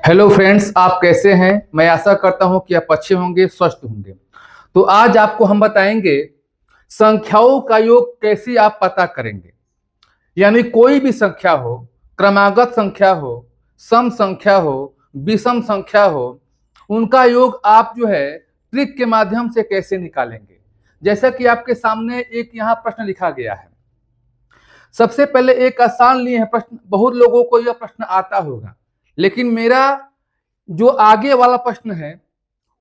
Hello friends, आप कैसे हैं। मैं आशा करता हूं कि आप अच्छे होंगे, स्वस्थ होंगे। तो आज आपको हम बताएंगे संख्याओं का योग कैसे आप पता करेंगे। यानी कोई भी संख्या हो, क्रमागत संख्या हो, सम संख्या हो, विषम संख्या हो, उनका योग आप जो है ट्रिक के माध्यम से कैसे निकालेंगे। जैसा कि आपके सामने एक यहाँ प्रश्न लिखा गया है। सबसे पहले एक आसान लिए है प्रश्न, बहुत लोगों को यह प्रश्न आता होगा, लेकिन मेरा जो आगे वाला प्रश्न है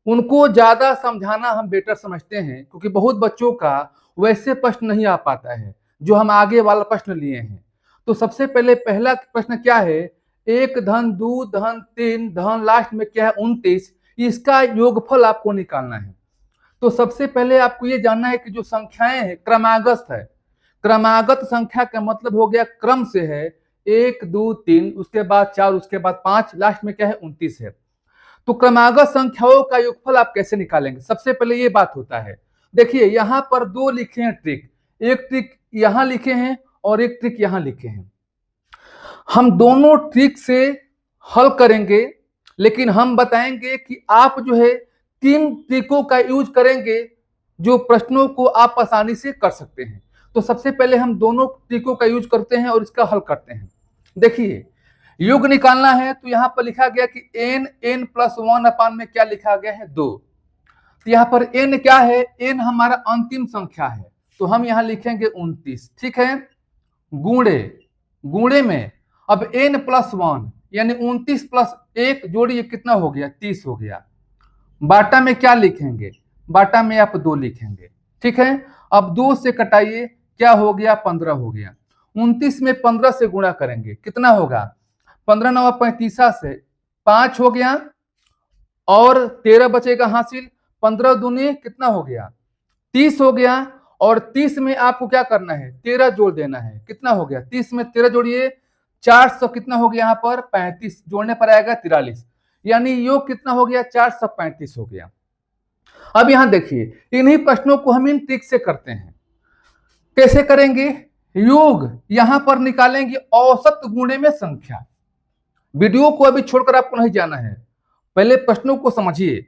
उनको ज्यादा समझाना हम बेटर समझते हैं, क्योंकि बहुत बच्चों का वैसे प्रश्न नहीं आ पाता है जो हम आगे वाला प्रश्न लिए हैं। तो सबसे पहले पहला प्रश्न क्या है, एक धन दो धन तीन धन लास्ट में क्या है 29, इसका योगफल आपको निकालना है। तो सबसे पहले आपको ये जानना है कि जो संख्याएं हैं क्रमागत है। क्रमागत संख्या का मतलब हो गया क्रम से है, एक दो तीन, उसके बाद चार, उसके बाद पांच, लास्ट में क्या है 29 है। तो क्रमागत संख्याओं का योगफल आप कैसे निकालेंगे, सबसे पहले ये बात होता है। देखिए यहां पर दो लिखे हैं ट्रिक, एक ट्रिक यहां लिखे हैं और एक ट्रिक यहां लिखे हैं। हम दोनों ट्रिक से हल करेंगे, लेकिन हम बताएंगे कि आप जो है किन ट्रिकों का यूज करेंगे जो प्रश्नों को आप आसानी से कर सकते हैं। तो सबसे पहले हम दोनों ट्रिकों का यूज करते हैं और इसका हल करते हैं। देखिए योग निकालना है तो यहां पर लिखा गया कि n प्लस वन अपान में क्या लिखा गया है 2। तो यहाँ पर n क्या है, n हमारा अंतिम संख्या है, तो हम यहां लिखेंगे 29। ठीक है, गुणे गुणे में अब n प्लस वन यानी 29 प्लस एक जोड़िए कितना हो गया 30 हो गया। बाटा में क्या लिखेंगे, बाटा में आप 2 लिखेंगे। ठीक है, अब 2 से कटाइए, क्या हो गया 15 हो गया। 29 में 15 से गुणा करेंगे कितना होगा, 15 नवा 35 से 5 हो गया और 13 बचेगा हासिल। 15 दूनी कितना हो गया 30 हो गया, और 30 में आपको क्या करना है 13 जोड़ देना है, कितना हो गया 30 में 13 जोड़िए 400, कितना हो गया यहाँ पर 35, जोड़ने पर आएगा 43, यानी योग कितना हो गया 435 हो गया। अब यहां देखिए इन्हीं प्रश्नों को हम इन ट्रिक से करते हैं। कैसे करेंगे, योग यहां पर निकालेंगे औसत गुणे में संख्या। वीडियो को अभी छोड़कर आपको नहीं जाना है, पहले प्रश्नों को समझिए।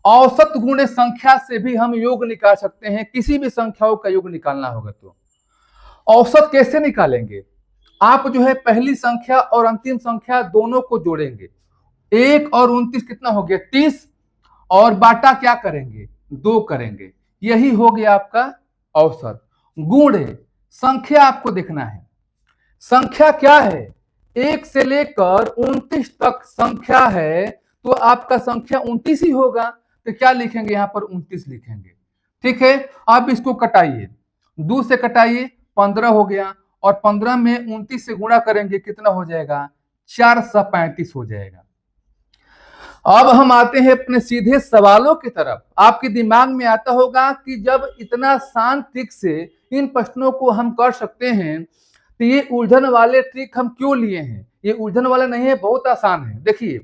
औसत गुणे संख्या से भी हम योग निकाल सकते हैं, किसी भी संख्याओं का योग निकालना होगा तो औसत कैसे निकालेंगे, आप जो है पहली संख्या और अंतिम संख्या दोनों को जोड़ेंगे। 1 और 29 कितना हो गया 30, और बाटा क्या करेंगे 2 करेंगे, यही हो गया आपका औसत। गुणे संख्या आपको देखना है, संख्या क्या है 1 से लेकर 29 तक संख्या है, तो आपका संख्या 29 ही होगा। तो क्या लिखेंगे यहाँ पर 29 लिखेंगे। ठीक है, अब इसको कटाइए, 2 से कटाइए 15 हो गया, और 15 में 29 से गुणा करेंगे कितना हो जाएगा 435 हो जाएगा। अब हम आते हैं अपने सीधे सवालों की तरफ। आपके दिमाग में आता होगा कि जब इतना शांत ट्रिक से इन प्रश्नों को हम कर सकते हैं तो ये उलझन वाले ट्रिक हम क्यों लिए हैं। ये उलझन वाला नहीं है, बहुत आसान है। देखिए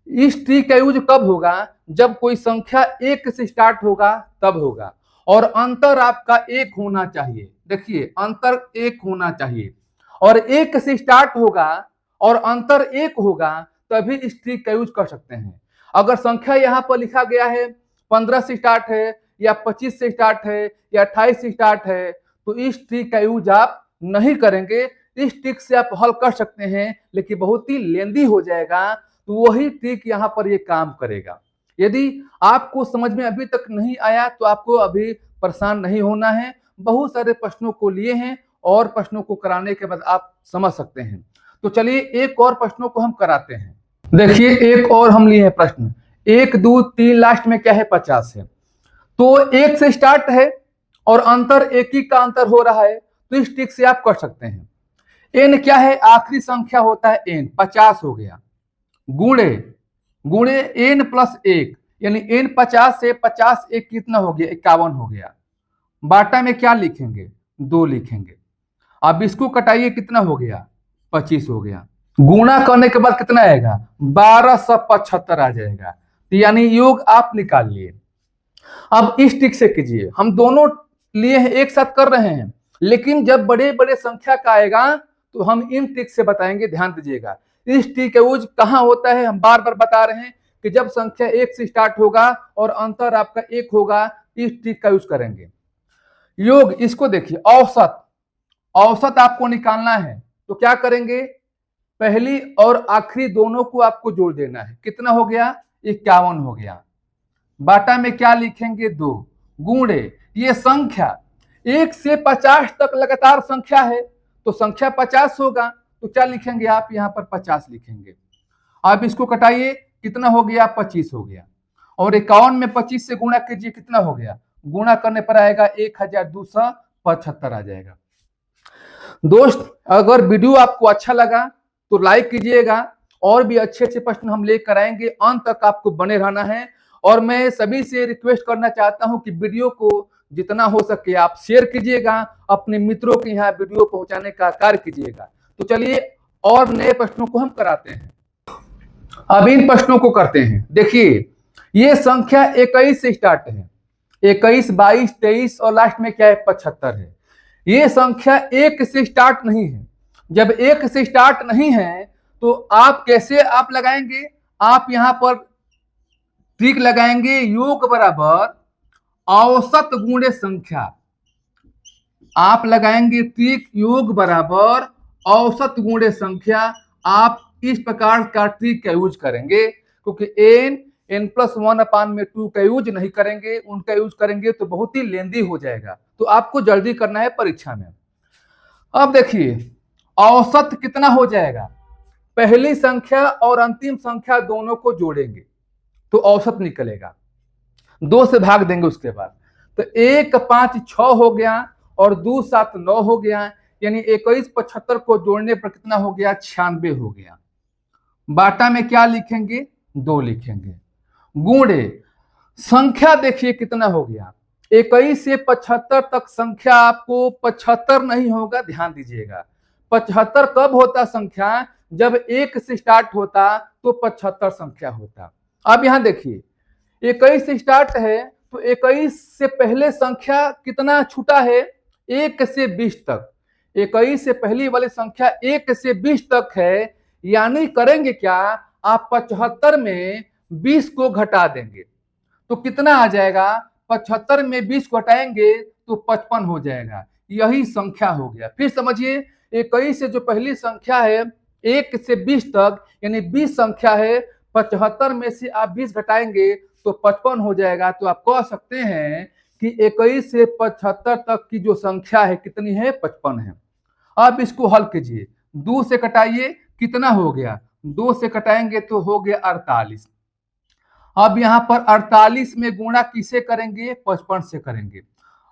इस ट्रिक का यूज कब होगा, जब कोई संख्या 1 से स्टार्ट होगा तब होगा, और अंतर आपका 1 होना चाहिए। देखिए अंतर 1 होना चाहिए, और 1 से स्टार्ट होगा और अंतर 1 होगा, तभी इस ट्रिक का यूज कर सकते हैं। अगर संख्या यहाँ पर लिखा गया है 15 से स्टार्ट है, या 25 से स्टार्ट है, या 28 से स्टार्ट है, तो इस ट्रिक का यूज आप नहीं करेंगे। इस ट्रिक से आप हल कर सकते हैं, लेकिन बहुत ही लेंदी हो जाएगा, तो वही ट्रिक यहाँ पर ये काम करेगा। यदि आपको समझ में अभी तक नहीं आया तो आपको अभी परेशान नहीं होना है, बहुत सारे प्रश्नों को लिए हैं और प्रश्नों को कराने के बाद आप समझ सकते हैं। तो चलिए एक और प्रश्नों को हम कराते हैं। देखिए एक और हम लिए हैं प्रश्न, 1 2 3 लास्ट में क्या है 50 है, तो 1 से स्टार्ट है और अंतर 1 ही का अंतर हो रहा है, तो इस ट्रिक से आप कर सकते हैं। n क्या है, आखिरी संख्या होता है n, 50 हो गया। गुणे गुणे n प्लस 1, यानी n 50 से 50 1 कितना हो गया 51 हो गया। बाटा में क्या लिखेंगे 2 लिखेंगे। अब इसको कटाइए कितना हो गया 25 हो गया। गुणा करने के बाद कितना आएगा 1275 आ जाएगा। तो यानी योग आप निकाल लिए। अब इस ट्रिक से कीजिए, हम दोनों लिए हैं एक साथ कर रहे हैं, लेकिन जब बड़े बड़े संख्या का आएगा तो हम इन ट्रिक से बताएंगे, ध्यान दीजिएगा। इस ट्रिक का यूज कहाँ होता है, हम बार बार बता रहे हैं कि जब संख्या 1 से स्टार्ट होगा और अंतर आपका 1 होगा, इस ट्रिक का यूज करेंगे। योग, इसको देखिए, औसत, औसत आपको निकालना है तो क्या करेंगे, पहली और आखिरी दोनों को आपको जोड़ देना है। कितना हो गया, 51 हो गया। बाटा में क्या लिखेंगे, 2 गुणे ये संख्या 1 से 50 तक लगातार संख्या है तो संख्या 50 होगा, तो क्या लिखेंगे आप, यहां पर 50 लिखेंगे। आप इसको कटाइए, कितना हो गया, 25 हो गया। और 51 में 25 से गुणा कीजिए, कितना हो गया, गुणा करने पर आएगा 1275 आ जाएगा। दोस्त, अगर वीडियो आपको अच्छा लगा तो लाइक कीजिएगा, और भी अच्छे अच्छे प्रश्न हम लेकर आएंगे, अंत तक आपको बने रहना है। और मैं सभी से रिक्वेस्ट करना चाहता हूं कि वीडियो को जितना हो सके आप शेयर कीजिएगा, अपने मित्रों के यहाँ वीडियो पहुंचाने का कार्य कीजिएगा। तो चलिए और नए प्रश्नों को हम कराते हैं। अब इन प्रश्नों को करते हैं। देखिए, ये संख्या 21 से स्टार्ट है, 21, 22, 23 और लास्ट में क्या है, 75 है। ये संख्या 1 से स्टार्ट नहीं है। जब 1 से स्टार्ट नहीं है तो आप कैसे आप लगाएंगे, आप यहां पर ट्रिक लगाएंगे, योग बराबर औसत गुणे संख्या। आप लगाएंगे ट्रिक, योग बराबर औसत गुणे संख्या। आप इस प्रकार का ट्रिक का यूज करेंगे, क्योंकि n+1/2 का यूज नहीं करेंगे, उनका यूज करेंगे तो बहुत ही लेंदी हो जाएगा। तो आपको जल्दी करना है परीक्षा में। अब देखिए, औसत कितना हो जाएगा, पहली संख्या और अंतिम संख्या दोनों को जोड़ेंगे तो औसत निकलेगा, 2 से भाग देंगे उसके बाद, तो 1 5 6 हो गया और 2 7 9 हो गया, यानी 21 75 को जोड़ने पर कितना हो गया, 96 हो गया। बाटा में क्या लिखेंगे, 2 लिखेंगे। गुणे संख्या देखिए कितना हो गया, 21 से 75 तक संख्या आपको 75 नहीं होगा, ध्यान दीजिएगा। 75 कब होता संख्या, जब 1 से स्टार्ट होता तो 75 संख्या होता। अब यहां देखिए, 21 से स्टार्ट है तो 21 से पहले संख्या कितना छूटा है, 1 से 20 तक। 21 से पहली वाली संख्या 1 से 20 तक है, यानी करेंगे क्या, आप 75 में 20 को घटा देंगे तो कितना आ जाएगा, 75 में 20 को घटाएंगे तो 55 हो जाएगा। यही संख्या हो गया। फिर समझिए, 21 से जो पहली संख्या है 1 से 20 तक, यानी 20 संख्या है, 75 में से आप 20 घटाएंगे तो 55 हो जाएगा। तो आप कह सकते हैं कि 21 से 75 तक की जो संख्या है कितनी है, 55 है। अब इसको हल कीजिए, 2 से कटाइए, कितना हो गया, 2 से कटाएंगे तो हो गया 48। अब यहां पर 48 में गुणा किसे करेंगे, 55 से करेंगे।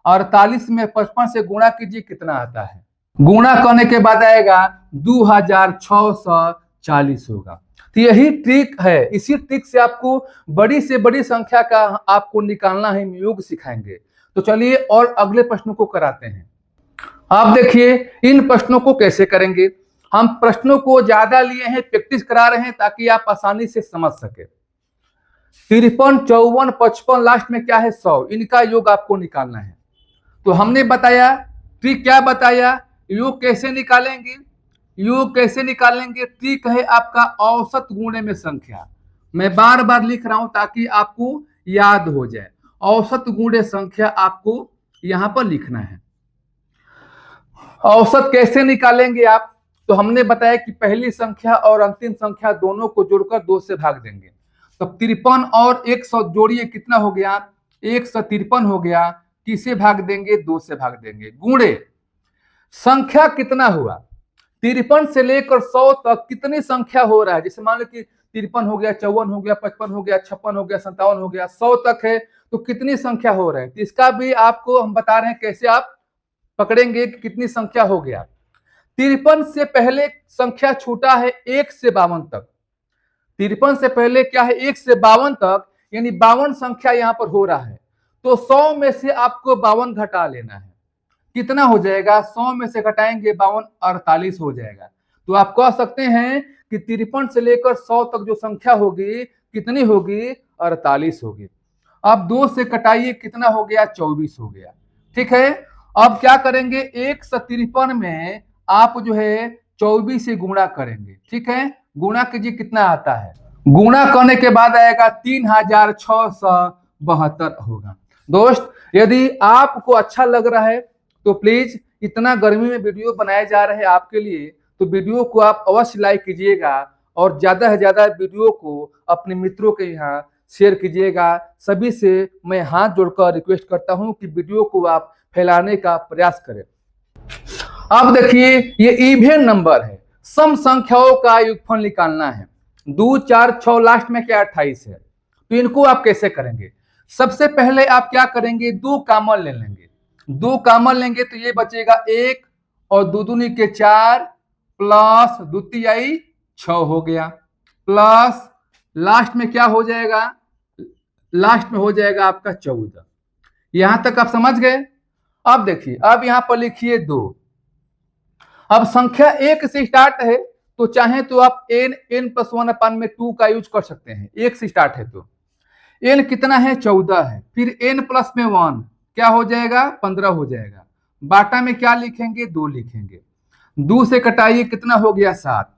48 में 55 से गुणा कीजिए, कितना आता है, गुणा करने के बाद आएगा 2640 होगा। तो यही ट्रिक है, इसी ट्रिक से आपको बड़ी से बड़ी संख्या का आपको निकालना है, योग सिखाएंगे। तो चलिए और अगले प्रश्नों को कराते हैं। आप देखिए इन प्रश्नों को कैसे करेंगे, हम प्रश्नों को ज्यादा लिए हैं, प्रैक्टिस करा रहे हैं ताकि आप आसानी से समझ सके। 53, 54, 55, लास्ट में क्या है, 100, इनका योग आपको निकालना है। तो हमने बताया ट्रिक, क्या बताया, योग कैसे निकालेंगे, योग कैसे निकालेंगे, ट्रिक है आपका औसत गुणे में संख्या। मैं बार बार लिख रहा हूं ताकि आपको याद हो जाए, औसत गुणे संख्या आपको यहां पर लिखना है। औसत कैसे निकालेंगे आप, तो हमने बताया कि पहली संख्या और अंतिम संख्या दोनों को जोड़कर 2 से भाग देंगे। तो 53 और 100 जोड़िए, कितना हो गया, 153 हो गया। किसे भाग देंगे, 2 से भाग देंगे। गुणे संख्या कितना हुआ, 53 से लेकर 100 तक कितनी संख्या हो रहा है, जैसे मान लो कि 53 हो गया, 54 हो गया, 55 हो गया, 56 हो गया, 57 हो गया, 100 तक है तो कितनी संख्या हो रहा है। तो इसका भी आपको हम बता रहे हैं कैसे आप पकड़ेंगे कि कितनी संख्या हो गया। 53 से पहले संख्या छूटा है 1 से 52 तक। 53 से पहले क्या है, 1 से 52 तक, यानी 52 संख्या यहां पर हो रहा है। तो 100 में से आपको 52 घटा लेना है, कितना हो जाएगा, 100 में से घटाएंगे 52, 48 हो जाएगा। तो आप कह सकते हैं कि 53 से लेकर 100 तक जो संख्या होगी कितनी होगी, 48 होगी। अब 2 से कटाइए, कितना हो गया, 24 हो गया। ठीक है, अब क्या करेंगे, 153 में आप जो है 24 से गुणा करेंगे। ठीक है, गुणा कीजिए कितना आता है। गुणा करने के बाद आएगा 3672 होगा। दोस्त यदि आपको अच्छा लग रहा है तो प्लीज, इतना गर्मी में वीडियो बनाए जा रहे हैं आपके लिए, तो वीडियो को आप अवश्य लाइक कीजिएगा और ज्यादा से ज्यादा वीडियो को अपने मित्रों के यहाँ शेयर कीजिएगा। सभी से मैं हाथ जोड़कर रिक्वेस्ट करता हूं कि वीडियो को आप फैलाने का प्रयास करें। अब देखिए ये इवन नंबर है, सम संख्याओं का युगफल निकालना है। 2 4 6 लास्ट में क्या 28 है, तो इनको आप कैसे करेंगे? सबसे पहले आप क्या करेंगे, 2 कॉमन ले लेंगे। 2 कॉमन लेंगे तो ये बचेगा 1 और 2 दूनी के 4 प्लस 2 तिहाई 6 हो गया, प्लस लास्ट में क्या हो जाएगा, लास्ट में हो जाएगा आपका 14। यहां तक आप समझ गए। अब देखिए, अब यहां पर लिखिए 2। अब संख्या 1 से स्टार्ट है तो चाहे तो आप n प्लस 1/2 का यूज कर सकते हैं। 1 से स्टार्ट है तो n कितना है, 14 है, फिर n प्लस में 1 क्या हो जाएगा, 15 हो जाएगा। बाटा में क्या लिखेंगे, 2 लिखेंगे। 2 से कटाइए कितना हो गया, 7।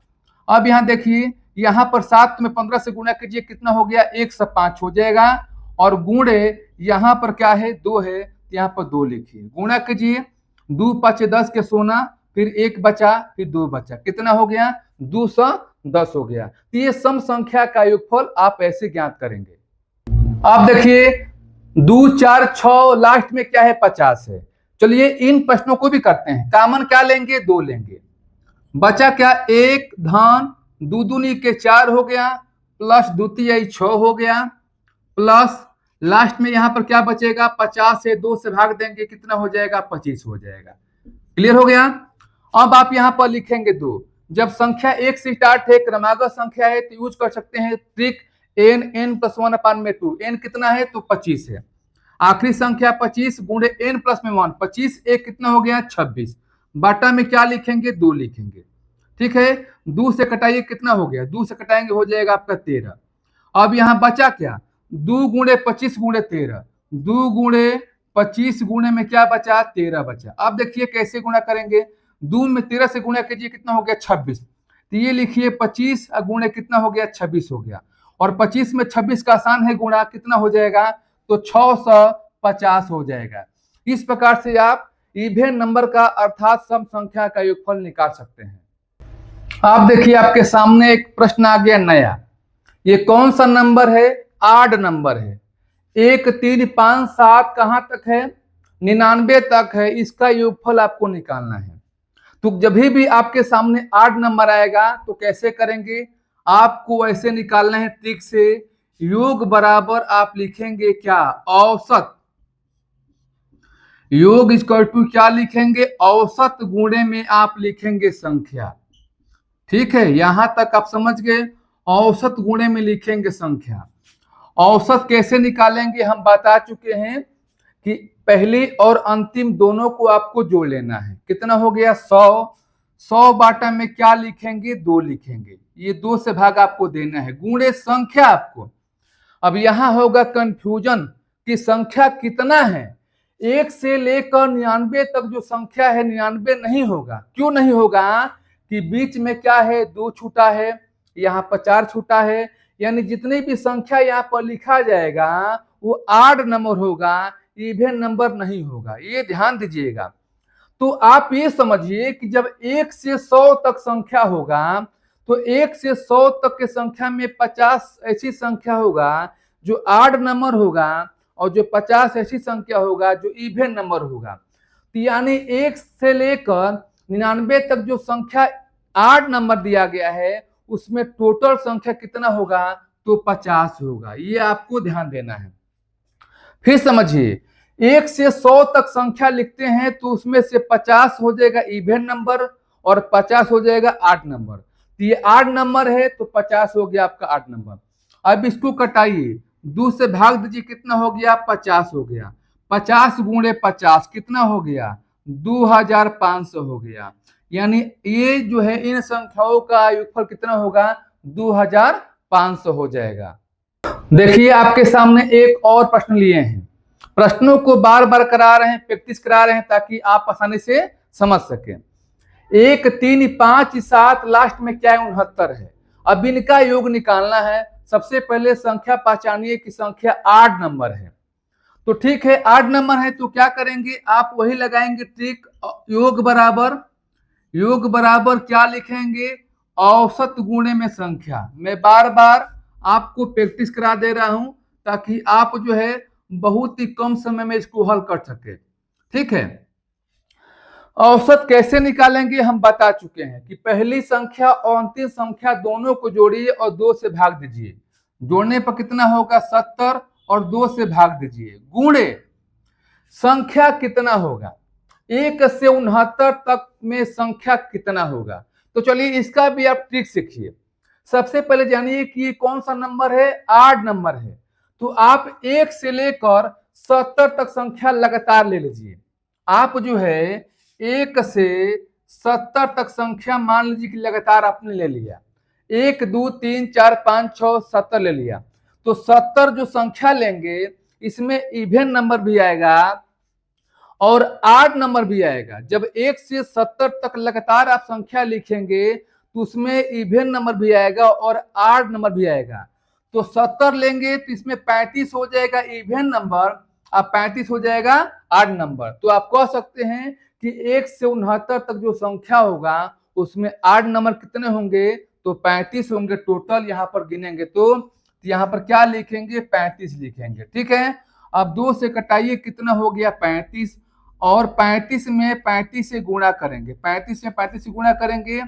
अब यहाँ देखिए, यहाँ पर 7 में 15 से गुणा कीजिए कितना हो गया, 105 हो जाएगा। और गुणे यहाँ पर क्या है, 2 है, यहाँ पर 2 लिखिए। गुणा कीजिए, 2 5 10 के 16, फिर 1 बचा, फिर 2 बचा, कितना हो गया, 210 हो गया। तो ये सम संख्या का योगफल आप ऐसे ज्ञात करेंगे। अब देखिए 2 4 6 लास्ट में क्या है, 50 है। चलिए इन प्रश्नों को भी करते हैं। कॉमन क्या लेंगे, 2 लेंगे। बचा क्या, 1 धन 2 दूनी के 4 हो गया, प्लस 2 तिहाई 6 हो गया, प्लस लास्ट में यहां पर क्या बचेगा, 50 से 2 से भाग देंगे कितना हो जाएगा, 25 हो जाएगा। क्लियर हो गया। अब आप यहां पर लिखेंगे 2। जब संख्या 1 से स्टार्ट है, क्रमागत संख्या है, तो यूज कर सकते हैं ट्रिक n प्लस 1/2। n कितना है, तो 25 है। आखिरी संख्या 25 गुणे n प्लस में 1, 25 1 कितना हो गया, 26। बाटा में क्या लिखेंगे, 2 लिखेंगे। ठीक है, 2 से कटाइए कितना हो गया, 2 से कटाएंगे हो जाएगा आपका 13। अब यहाँ बचा क्या, 2 गुणे 25 गुणे 13, 2 गुणे 25 गुणे में क्या बचा, 13 बचा। अब देखिए कैसे गुणा करेंगे, 2 में 13 से गुणा कीजिए कितना हो गया, 26। तो ये लिखिए 25 गुणे कितना हो गया, 26 हो गया। और 25 में 26 का आसान है गुणा, कितना हो जाएगा, तो 650 हो जाएगा। इस प्रकार से आप इवन नंबर का अर्थात सम संख्या का योगफल निकाल सकते हैं। आप देखिए आपके सामने एक प्रश्न आ गया नया। ये कौन सा नंबर है, आड नंबर है। 1 3 5 7 कहां तक है, 99 तक है। इसका योगफल आपको निकालना है। तो जब भी आपके सामने आड नंबर आएगा तो कैसे करेंगे, आपको ऐसे निकालना है ट्रिक से। योग बराबर आप लिखेंगे क्या, औसत। योग इक्वल टू क्या लिखेंगे, औसत गुणे में आप लिखेंगे संख्या। ठीक है, यहां तक आप समझ गए। औसत गुणे में लिखेंगे संख्या। औसत कैसे निकालेंगे हम बता चुके हैं कि पहली और अंतिम दोनों को आपको जोड़ लेना है। कितना हो गया, 100। 100 बाटा में क्या लिखेंगे, 2 लिखेंगे। ये 2 से भाग आपको देना है, गुणे संख्या आपको। अब यहां होगा कंफ्यूजन कि संख्या कितना है। 1 से लेकर 99 तक जो संख्या है 99 नहीं होगा। क्यों नहीं होगा, कि बीच में क्या है, 2 छूटा है, यहाँ पर 4 छूटा है। यानी जितनी भी संख्या यहाँ पर लिखा जाएगा वो आड नंबर होगा, इवन नंबर नहीं होगा। ये ध्यान दीजिएगा। तो आप ये समझिए कि जब 1 से 100 तक संख्या होगा तो 1 से 100 तक के संख्या में 50 ऐसी संख्या होगा जो आड नंबर होगा, और जो 50 ऐसी संख्या होगा जो इवन नंबर होगा। तो यानी 1 से लेकर 99 तक जो संख्या आड नंबर दिया गया है उसमें टोटल संख्या कितना होगा, तो 50 होगा। ये आपको ध्यान देना है। फिर समझिए, 1 से 100 तक संख्या लिखते हैं तो उसमें से 50 हो जाएगा इवन नंबर और 50 हो जाएगा आड नंबर। तो ये आड नंबर है तो 50 हो गया आपका आड नंबर। अब इसको कटाइए, 2 से भाग दीजिए कितना हो गया, 50 हो गया। 50 गुणे 50 कितना हो गया, 2500 हो गया। यानी ये जो है इन संख्याओं का योगफल कितना होगा, 2500 हो जाएगा। देखिए आपके सामने एक और प्रश्न लिए हैं। प्रश्नों को बार बार करा रहे हैं, प्रैक्टिस करा रहे हैं ताकि आप आसानी से समझ सकें। 1 3 5 7 लास्ट में क्या है, 69 है। अब इनका योग निकालना है। सबसे पहले संख्या पहचानिए कि संख्या 8 नंबर है। तो ठीक है, 8 नंबर है तो क्या करेंगे, आप वही लगाएंगे ट्रिक। योग बराबर क्या लिखेंगे, औसत गुणे में संख्या। मैं बार बार आपको प्रैक्टिस करा दे रहा हूं ताकि आप जो है बहुत ही कम समय में इसको हल कर सके। ठीक है, औसत कैसे निकालेंगे हम बता चुके हैं कि पहली संख्या और अंतिम संख्या दोनों को जोड़िए और 2 से भाग दीजिए। जोड़ने पर कितना होगा, 70, और 2 से भाग दीजिए। गुणे संख्या कितना होगा, 1 से 69 तक में संख्या कितना होगा। तो चलिए इसका भी आप ट्रिक सीखिए। सबसे पहले जानिए कि ये कौन सा नंबर है, 8 नंबर है। तो आप 1 से लेकर 70 तक संख्या लगातार ले लीजिए। आप जो है 1 से 70 तक संख्या मान लीजिए कि लगातार आपने ले लिया। 1 2 3 4 5 6 70 ले लिया। तो 70 जो संख्या लेंगे इसमें इवन नंबर भी आएगा और 8 नंबर भी आएगा। जब 1 से 70 तक लगातार आप संख्या लिखेंगे तो उसमें इवन नंबर भी आएगा और 8 नंबर भी आएगा। तो 70 लेंगे तो इसमें 35 हो जाएगा इवन नंबर, अब 35 हो जाएगा 8 नंबर। तो आप कह सकते हैं कि 1 से 69 तक जो संख्या होगा उसमें 8 नंबर कितने होंगे, तो 35 होंगे टोटल। यहाँ पर गिनेंगे तो यहाँ पर क्या लिखेंगे, 35 लिखेंगे। ठीक है, अब 2 से कटाइए, कितना हो गया 35, और 35 में 35 से गुणा करेंगे। 35 में 35 से गुणा करेंगे,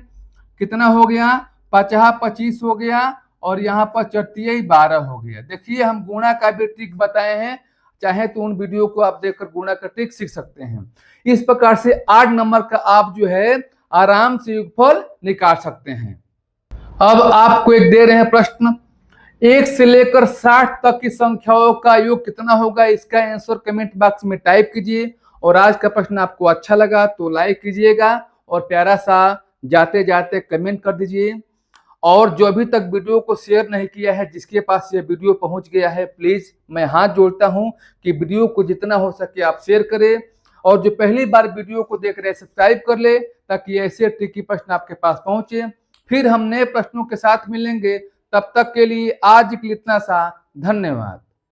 कितना हो गया, 50 25 हो गया, और यहाँ पर 4 12 हो गया। देखिए हम गुणा का भी ट्रिक बताए हैं, चाहे तो उन वीडियो को आप देखकर गुणा का ट्रिक सीख सकते हैं। इस प्रकार से 8 नंबर का आप जो है आराम से योगफल निकाल सकते हैं। अब आपको एक दे रहे हैं प्रश्न, 1 से लेकर 60 तक की संख्याओं का योग कितना होगा। इसका आंसर कमेंट बॉक्स में टाइप कीजिए। और आज का प्रश्न आपको अच्छा लगा तो लाइक कीजिएगा और प्यारा सा जाते जाते कमेंट कर दीजिए। और जो अभी तक वीडियो को शेयर नहीं किया है, जिसके पास ये वीडियो पहुंच गया है, प्लीज मैं हाथ जोड़ता हूं कि वीडियो को जितना हो सके आप शेयर करें। और जो पहली बार वीडियो को देख रहे हैं सब्सक्राइब कर ले ताकि ऐसे ट्रिकी प्रश्न आपके पास पहुंचे। फिर हम नए प्रश्नों के साथ मिलेंगे, तब तक के लिए आज के लिए इतना सा, धन्यवाद।